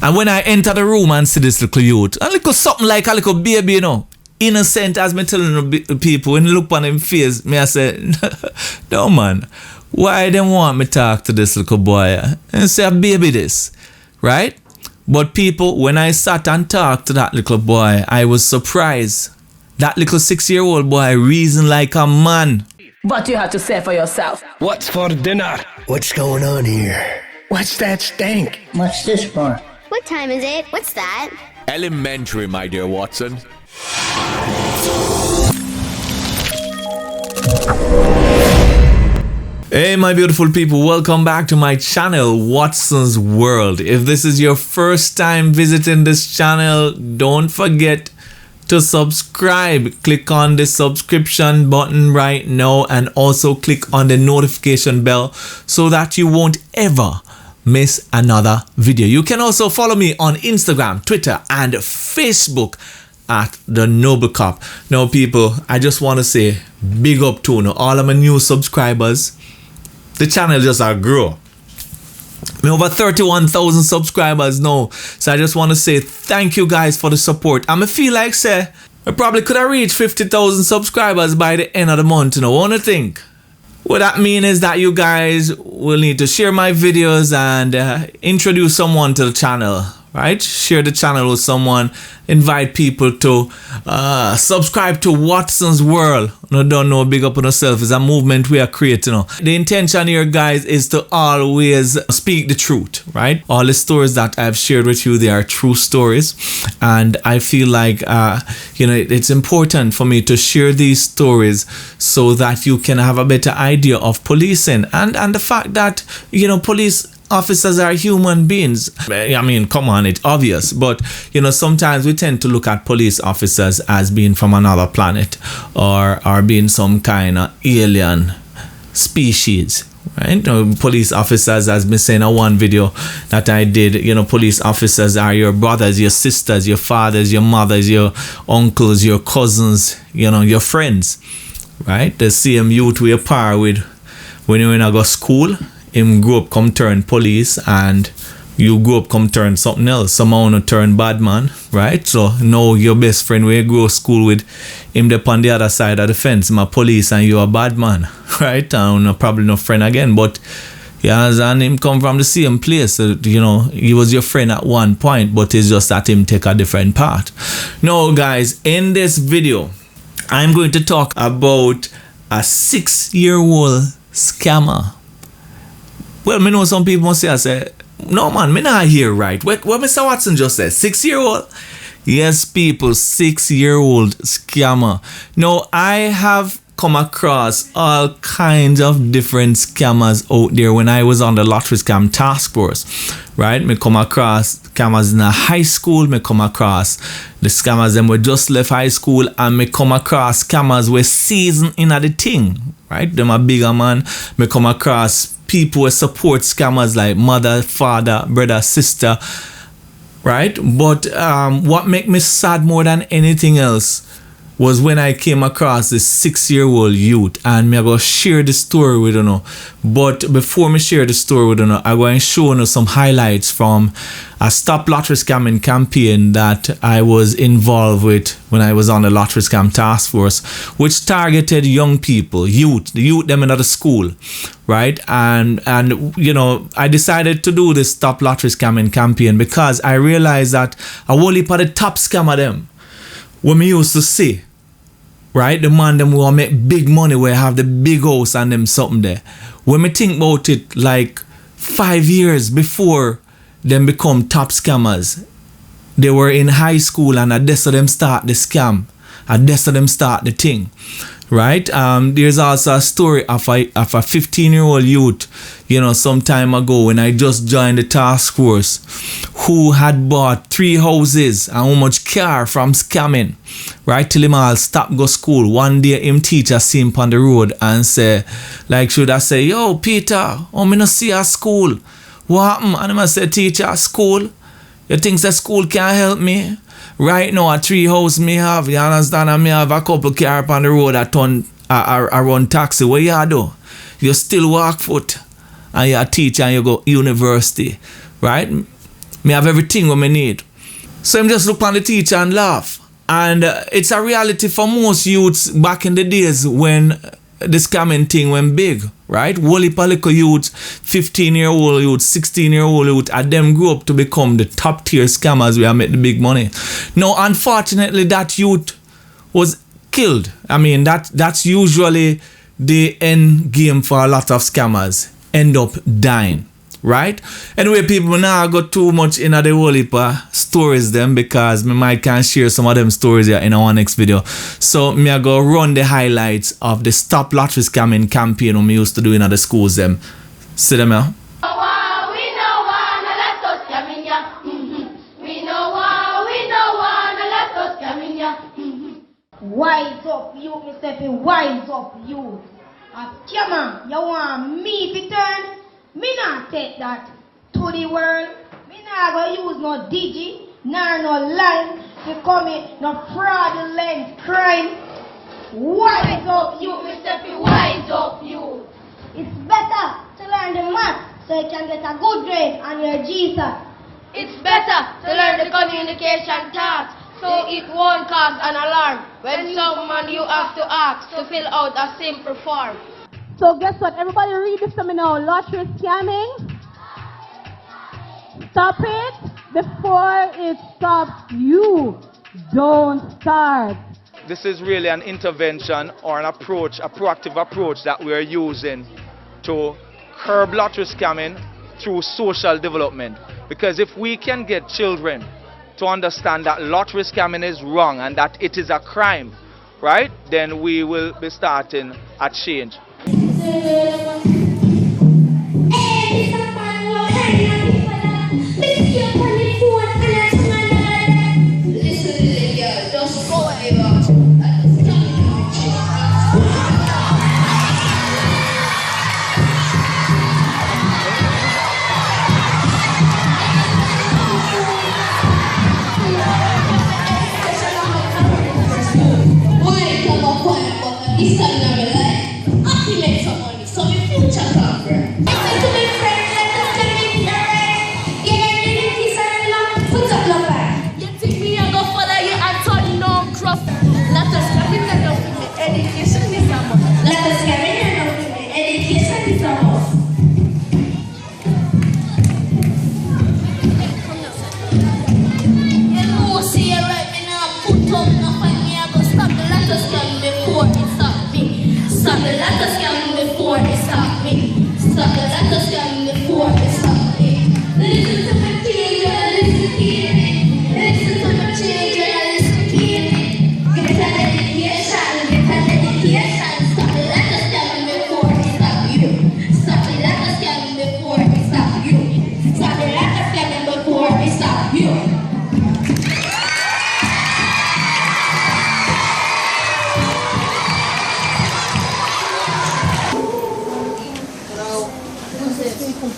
And when I enter the room and see this little youth, a little something like a little baby, you know, innocent as me telling the people, when you look on him face, me I say, no man, why them want me talk to this little boy? And say, baby this, right? But people, when I sat and talked to that little boy, I was surprised. That little 6-year-old boy reasoned like a man. But you have to say for yourself. What's for dinner? What's going on here? What's that stink? What's this for? What time is it? What's that? Elementary, my dear Watson. Hey my beautiful people, welcome back to my channel, Watson's World. If this is your first time visiting this channel, don't forget to subscribe. Click on the subscription button right now and also click on the notification bell so that you won't ever miss another video. You can also follow me on Instagram, Twitter and Facebook at The Noble Cop. Now people, I just want to say big up to all of my new subscribers. The channel just grow. Me over 31,000 subscribers now. So I just want to say thank you guys for the support. And I feel like say I probably could have reached 50,000 subscribers by the end of the month. You know, what do you think? What that means is that you guys will need to share my videos and introduce someone to the channel, right? Share the channel with someone, invite people to subscribe to Watson's World. No, don't know, big up on yourself. It's a movement we are creating. The intention here, guys, is to always speak the truth, right? All the stories that I've shared with you, they are true stories. And I feel like, you know, it's important for me to share these stories so that you can have a better idea of policing and the fact that, you know, police officers are human beings. I mean, come on, it's obvious. But, you know, sometimes we tend to look at police officers as being from another planet or being some kind of alien species, right? You know, police officers, as been saying in one video that I did, you know, police officers are your brothers, your sisters, your fathers, your mothers, your uncles, your cousins, you know, your friends, right? The same youth we are par with when you're in a go school. Him grew up come turn police and you grew up come turn something else. Somehow no turn bad man, right? So now your best friend where you grow school with him there on the other side of the fence, my police and you a bad man, right? And probably no friend again. But yeah, and him come from the same place. So, you know, he was your friend at one point, but it's just that him take a different path. Now guys, in this video, I'm going to talk about a 6-year-old scammer. Well, me know some people must say, I say, no man, me not hear right. What Mr. Watson just said, 6-year-old? Yes, people, 6-year-old scammer. Now, I have come across all kinds of different scammers out there when I was on the lottery scam task force, right? Me come across scammers in a high school, me come across the scammers them were just left high school, and me come across scammers were seasoned in the thing, right? Them a bigger man. Me come across people who support scammers like mother, father, brother, sister, right? But what make me sad more than anything else was when I came across this 6-year-old youth, and me I go share the story with you know. But before me share the story with you know, I'm going to show you some highlights from a stop lottery scamming campaign that I was involved with when I was on the lottery scam task force, which targeted young people, the youth them in the school, right? And you know, I decided to do this stop lottery scamming campaign because I realized that a whole heap of the top scammer them what me used to see, right? The man them will make big money, where have the big house and them something there. When me think about it, like 5 years before them become top scammers, they were in high school and at this of them start the scam, at this of them start the thing, right? There's also a story of a 15-year-old youth, you know, some time ago when I just joined the task force, who had bought 3 houses and how much car from scamming, right? Till him all stop go school. One day him teacher see him on the road and say, like, should I say, yo Peter, oh me no see a school. What happened? And him say, teacher, school? You think that school can't help me? Right now, a 3 house me have, you understand? And me have a couple car on the road that I run taxi. What you do? You still walk foot and you're a teacher and you go university, right? Me have everything what me need. So him just look on the teacher and laugh. And it's a reality for most youths back in the days when the scamming thing went big, right? Whole heap of little youths, 15-year-old youths, 16-year-old youths, and them grew up to become the top tier scammers where make the big money. Now, unfortunately, that youth was killed. I mean, that's usually the end game for a lot of scammers. End up dying. Right? Anyway, people, now I got too much in the whole heap of stories them because me might can share some of them stories here in our next video. So me I go run the highlights of the Stop Lottery Scamming campaign we used to do in the schools them. See them here? Wise up, you, Mr. P. Wise up, you. A scammer, you want me to turn? Me not take that to the world. Me not go use no digi, nor no line to commit no fraudulent crime. Wise up, you, Mr. P. Wise up, you. It's better to learn the math so you can get a good grade on your GSAT. It's better to learn the communication task so it won't cause an alarm when someone you have to ask to fill out a simple form. So guess what? Everybody read this to me now. Lottery scamming. Stop it before it stops you. Don't start. This is really an intervention or an approach, a proactive approach that we're using to curb lottery scamming through social development. Because if we can get children to understand that lottery scamming is wrong and that it is a crime, right, then we will be starting a change.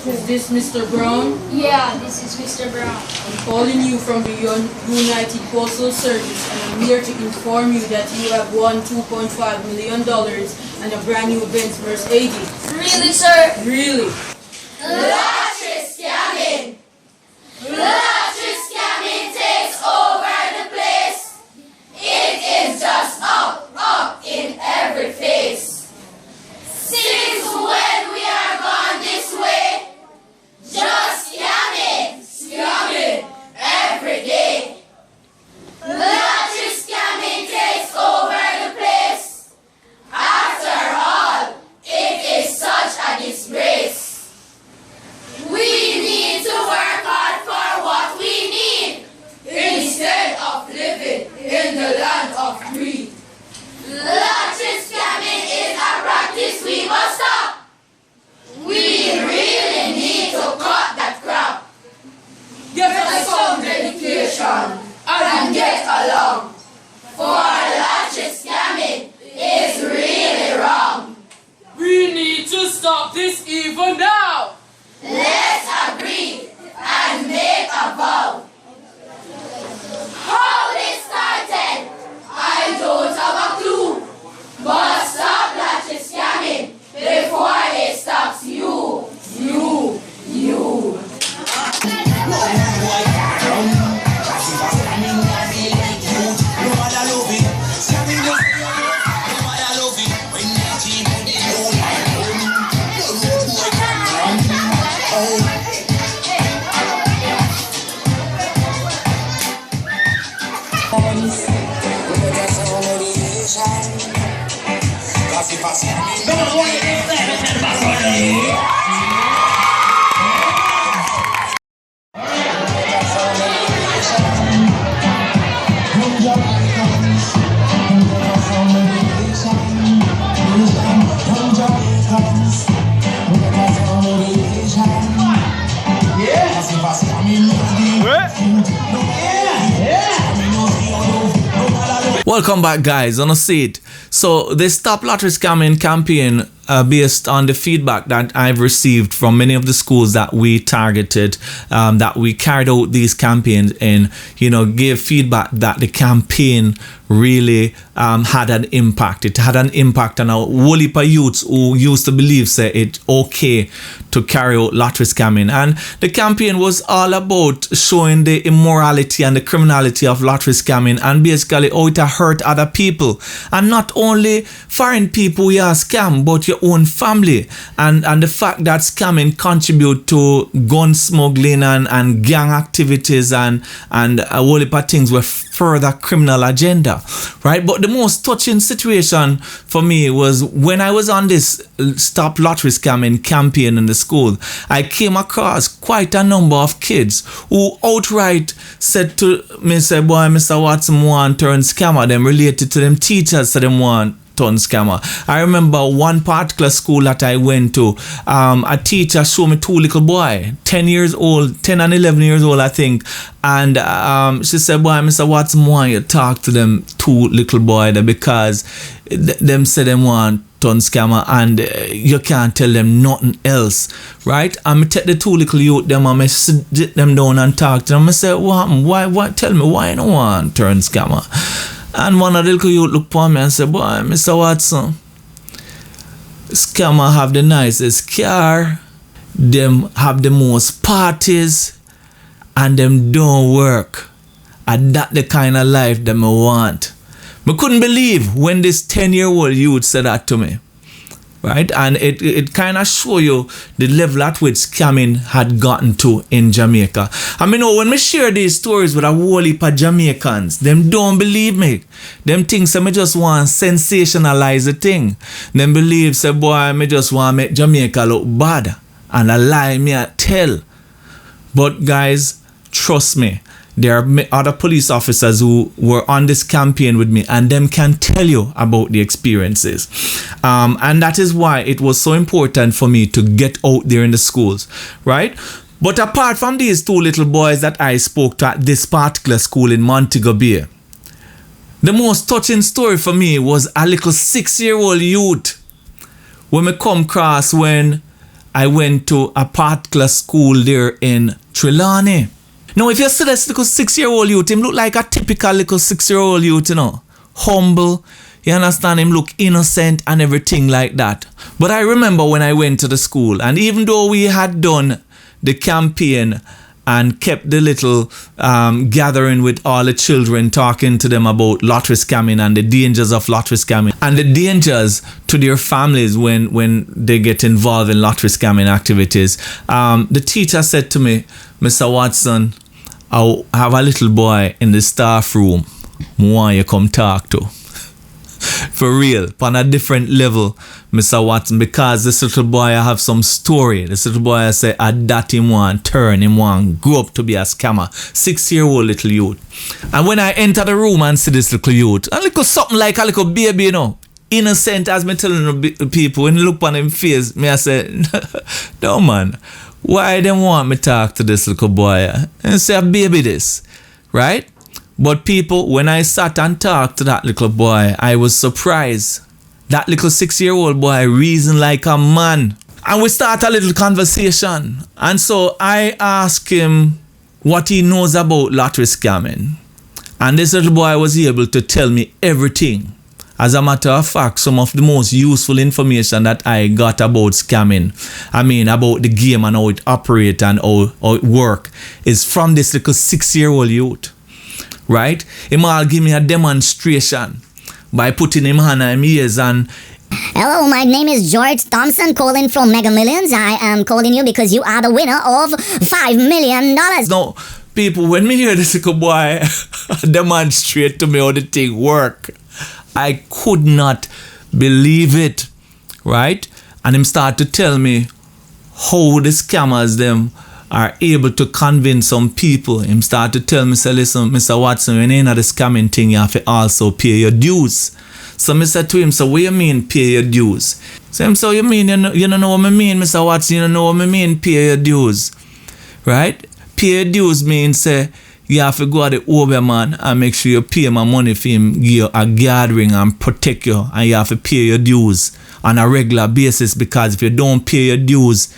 Is this Mr. Brown? Yeah, this is Mr. Brown. I'm calling you from the United Postal Service and I'm here to inform you that you have won $2.5 million and a brand new Benz Mercedes. Really, sir? Really? Lottery scamming! Lottery scamming takes over the place. It is just up in every face. Since when we are gone this way, just scamming every day. Lottery scamming takes over the place. After all, it is such a disgrace. We need to work hard for what we need instead of living in the land of greed. Lottery scamming is a practice we must stop. We really need to cut that crap. Get us some dedication and get along. For lottery scamming is really wrong. We need to stop this even now. Let's agree and make a vow. How this started, I don't have a clue. But stop lottery scamming before it stops you. Welcome back, guys. On a seat. So the Stop Lottery Scamming campaign, based on the feedback that I've received from many of the schools that we targeted, that we carried out these campaigns in, gave feedback that the campaign really had an impact. It had an impact on a whole heap of youths who used to believe it's okay to carry out lottery scamming. And the campaign was all about showing the immorality and the criminality of lottery scamming, and basically how it hurt other people. And not only foreign people you scam, but your own family. And the fact that scamming contribute to gun smuggling and gang activities and a whole heap of things with further criminal agenda, right? But the most touching situation for me was when I was on this Stop Lottery Scamming campaign in the school. I came across quite a number of kids who outright said to me, boy, Mr. Watson want turn scammer. Them related to them teachers, so them want turn scammer. I remember one particular school that I went to, a teacher showed me two little boy, 10 and 11 years old, I think. And she said, boy, Mr. Watson want you talk to them two little boy there because them say them want turn scammer and you can't tell them nothing else, right? And me take the two little youth them and me sit them down and talk to them. I say, what? Tell me why you don't want turn scammer? And one of the little youth look for me and say, boy, Mr. Watson, scammer have the nicest car, them have the most parties, and them don't work. And that the kind of life them I want. I couldn't believe when this 10-year-old youth said that to me, right? And it kind of show you the level at which scamming had gotten to in Jamaica. I mean, when me share these stories with a whole heap of Jamaicans, them don't believe me. Them think say me just want to sensationalize the thing. Them believe say, boy, me just want to make Jamaica look bad. And a lie me I tell. But guys, trust me, there are other police officers who were on this campaign with me, and them can tell you about the experiences. And that is why it was so important for me to get out there in the schools, right? But apart from these two little boys that I spoke to at this particular school in Montego Bay, the most touching story for me was a little 6-year-old youth when me come across when I went to a particular school there in Trelawney. Now, if you see this little 6-year-old youth, him look like a typical little 6-year-old youth, humble, you understand, him look innocent and everything like that. But I remember when I went to the school, and even though we had done the campaign and kept the little gathering with all the children, talking to them about lottery scamming and the dangers of lottery scamming and the dangers to their families when they get involved in lottery scamming activities, the teacher said to me, Mr. Watson, I have a little boy in the staff room I want you come talk to. For real, on a different level, Mr. Watson, because this little boy I have some story. This little boy I say that him want turn, him want grow up to be a scammer. 6-year-old little youth. And when I enter the room and see this little youth, a little something like a little baby, innocent as me telling the people, when you look on him face, me I say, no man, why them want me talk to this little boy? And say, baby this, right? But people, when I sat and talked to that little boy, I was surprised. That little 6-year-old boy reasoned like a man. And we start a little conversation. And so I asked him what he knows about lottery scamming. And this little boy was able to tell me everything. As a matter of fact, some of the most useful information that I got about scamming, I mean about the game and how it operates and how it works, is from this little 6-year-old youth. Right? Him all give me a demonstration by putting him hand on his ears and hello, my name is George Thompson, calling from Mega Millions. I am calling you because you are the winner of $5 million. Now, people, when me hear this little boy demonstrate to me how the thing work, I could not believe it, right? And him start to tell me how the scammers them are able to convince some people. Him start to tell me, say, listen, Mr. Watson, when you're in the scamming thing, you have to also pay your dues. So I said to him, so what you mean pay your dues? So him, so you mean, you don't know what I mean, Mr. Watson, you don't know what I mean pay your dues, right? Pay your dues means, say, you have to go to the Oberman and make sure you pay my money for him, give you a gathering and protect you, and you have to pay your dues on a regular basis, because if you don't pay your dues,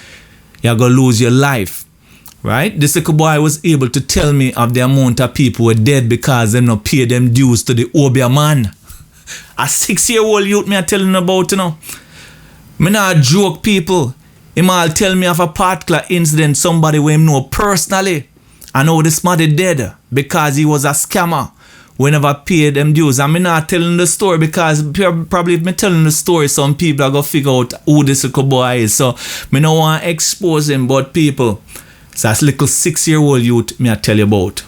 you're going to lose your life, right? This little boy was able to tell me of the amount of people were dead because they not pay them dues to the Oberman. A 6-year-old youth me I telling about, you know. Me not joke, people. Him all tell me of a particular incident, somebody who him know personally. I know this man is dead because he was a scammer who never paid them dues. And me not telling the story because probably if me telling the story, some people are going to figure out who this little boy is. So me don't want to expose him, but people, so that's little 6-year-old youth me I tell you about.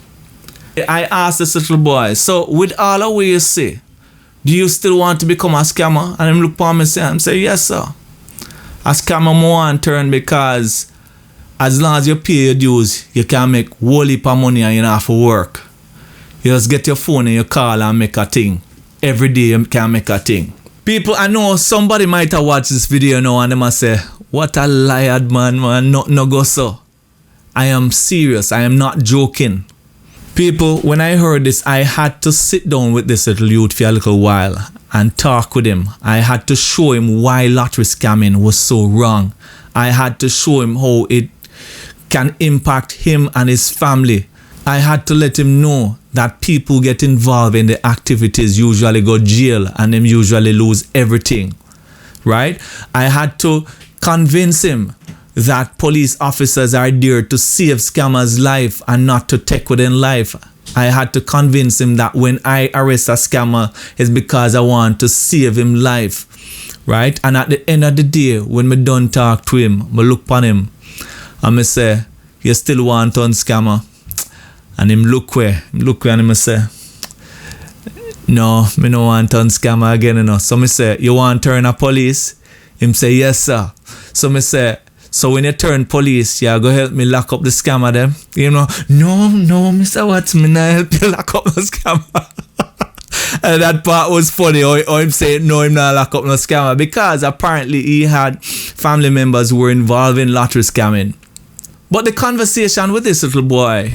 I asked this little boy, so with all the way you say, do you still want to become a scammer? And him look upon me and say, yes, sir. A scammer more and turn because as long as you pay your dues, you can make whole heap of money and you don't have to work. You just get your phone and you call and make a thing. Every day you can make a thing. People, I know somebody might have watched this video now and they must say, what a liar, man, no go so. I am serious, I am not joking. People, when I heard this, I had to sit down with this little youth for a little while and talk with him. I had to show him why lottery scamming was so wrong. I had to show him how it can impact him and his family. I had to let him know that people get involved in the activities usually go jail and them usually lose everything, right? I had to convince him that police officers are there to save scammers' life and not to take within life. I had to convince him that when I arrest a scammer, it's because I want to save him life, right? And at the end of the day, when me done talk to him, I look upon him and I say, you still want to scammer? And him look where and him say, no, me no want to scammer again, you know. So me say, you want to turn a police? Him say, yes, sir. So me say, so when you turn police, you go help me lock up the scammer them? You know, no, Mr. Watson, me not help you lock up the scammer. And that part was funny. Or him saying, no, him not lock up no scammer. Because apparently he had family members who were involved in lottery scamming. But the conversation with this little boy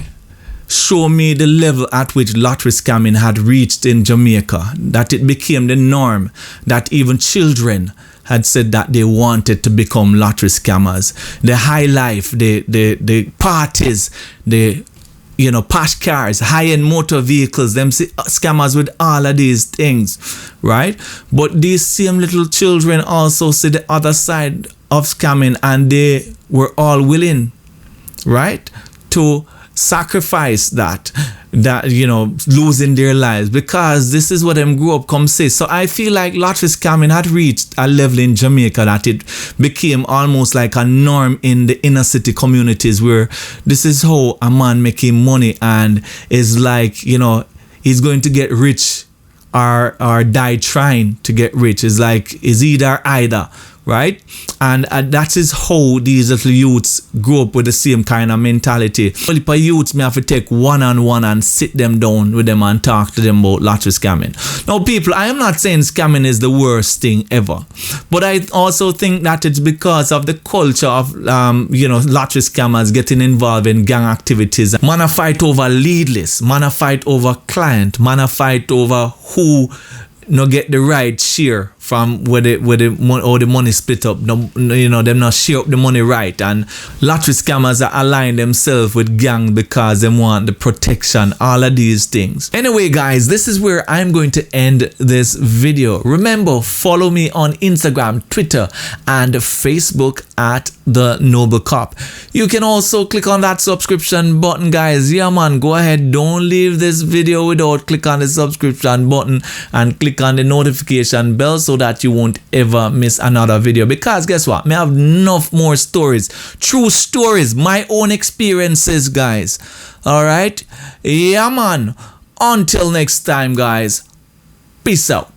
showed me the level at which lottery scamming had reached in Jamaica. That it became the norm. That even children had said that they wanted to become lottery scammers. The high life, the parties, the posh cars, high-end motor vehicles, them scammers with all of these things, right? But these same little children also see the other side of scamming, and they were all willing, right, to sacrifice that losing their lives, because this is what them grew up come say. So I feel like lottery scamming had reached a level in Jamaica that it became almost like a norm in the inner city communities, where this is how a man making money and is like, he's going to get rich or die trying to get rich. It's like, is either, right? And that is how these little youths grow up with the same kind of mentality. Only for youths, me have to take one-on-one and sit them down with them and talk to them about lottery scamming. Now, people, I am not saying scamming is the worst thing ever, but I also think that it's because of the culture of lottery scammers getting involved in gang activities. Man a fight over lead list, man a fight over client, man a fight over who no get the right share from where the money split up. Them not share up the money right, and lottery scammers are aligning themselves with gang because they want the protection, all of these things. Anyway, guys, this is where I'm going to end this video. Remember, follow me on Instagram, Twitter, and Facebook at The Noble Cop. You can also click on that subscription button, guys. Yeah, man, go ahead. Don't leave this video without click on the subscription button and click on the notification bell so that you won't ever miss another video. Because guess what? I have enough more stories, true stories, my own experiences, guys. All right? Yeah, man. Until next time, guys. Peace out.